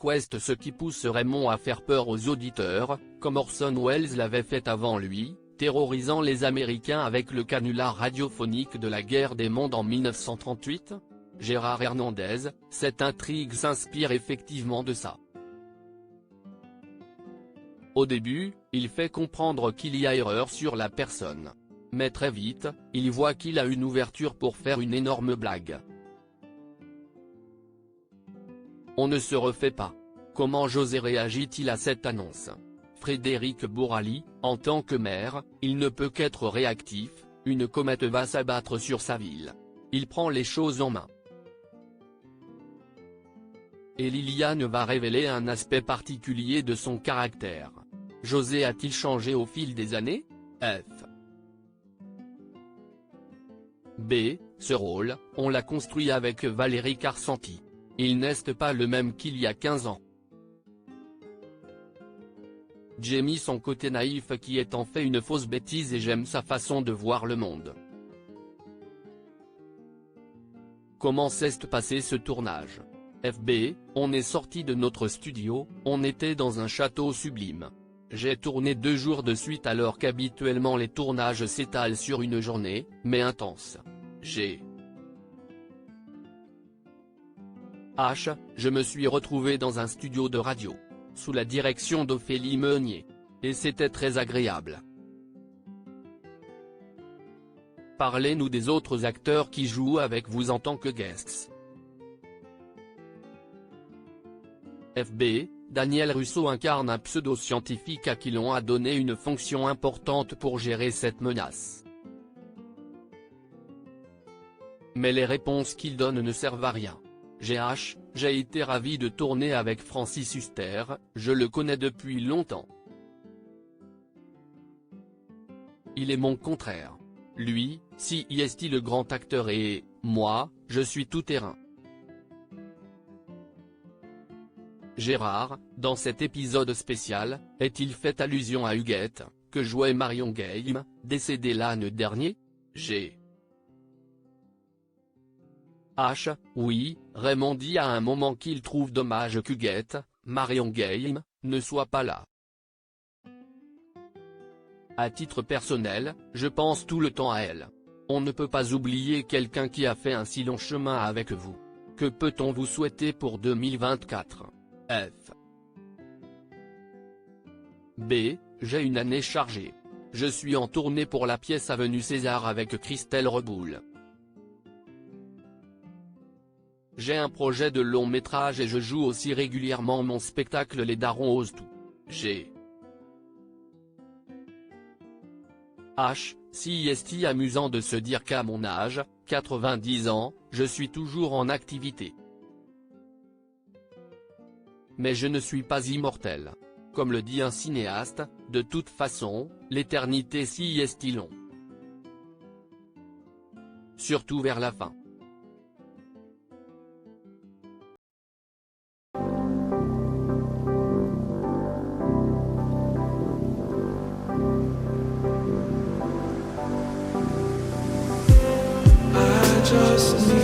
West, ce qui pousse Raymond à faire peur aux auditeurs, comme Orson Welles l'avait fait avant lui, terrorisant les Américains avec le canular radiophonique de la guerre des mondes en 1938 ? Gérard Hernandez, cette intrigue s'inspire effectivement de ça. Au début, il fait comprendre qu'il y a erreur sur la personne. Mais très vite, il voit qu'il a une ouverture pour faire une énorme blague. On ne se refait pas. Comment José réagit-il à cette annonce ? Frédéric Bourali, en tant que maire, il ne peut qu'être réactif, une comète va s'abattre sur sa ville. Il prend les choses en main. Et Liliane va révéler un aspect particulier de son caractère. José a-t-il changé au fil des années ? F. B. Ce rôle, on l'a construit avec Valérie Carcenti. Il n'est pas le même qu'il y a 15 ans. Jamie, son côté naïf qui est en fait une fausse bêtise, et j'aime sa façon de voir le monde. Comment s'est passé ce tournage ? FB, on est sorti de notre studio, on était dans un château sublime. J'ai tourné 2 jours de suite alors qu'habituellement les tournages s'étalent sur une journée, mais intense. Je me suis retrouvé dans un studio de radio, sous la direction d'Ophélie Meunier. Et c'était très agréable. Parlez-nous des autres acteurs qui jouent avec vous en tant que guests. FB, Daniel Russo incarne un pseudo-scientifique à qui l'on a donné une fonction importante pour gérer cette menace. Mais les réponses qu'il donne ne servent à rien. J'ai été ravi de tourner avec Francis Huster, je le connais depuis longtemps. Il est mon contraire. Lui, si est le grand acteur et, moi, je suis tout terrain. Gérard, dans cet épisode spécial, est-il fait allusion à Huguette, que jouait Marion Game, décédée l'année dernier ? Oui, Raymond dit à un moment qu'il trouve dommage qu'Huguette, Marion Game, ne soit pas là. À titre personnel, je pense tout le temps à elle. On ne peut pas oublier quelqu'un qui a fait un si long chemin avec vous. Que peut-on vous souhaiter pour 2024 ? F. B. J'ai une année chargée. Je suis en tournée pour la pièce Avenue César avec Christelle Reboul. J'ai un projet de long métrage et je joue aussi régulièrement mon spectacle Les Darons osent tout. Si est amusant de se dire qu'à mon âge, 90 ans, je suis toujours en activité. Mais je ne suis pas immortel. Comme le dit un cinéaste, de toute façon, l'éternité si est long. Surtout vers la fin. Just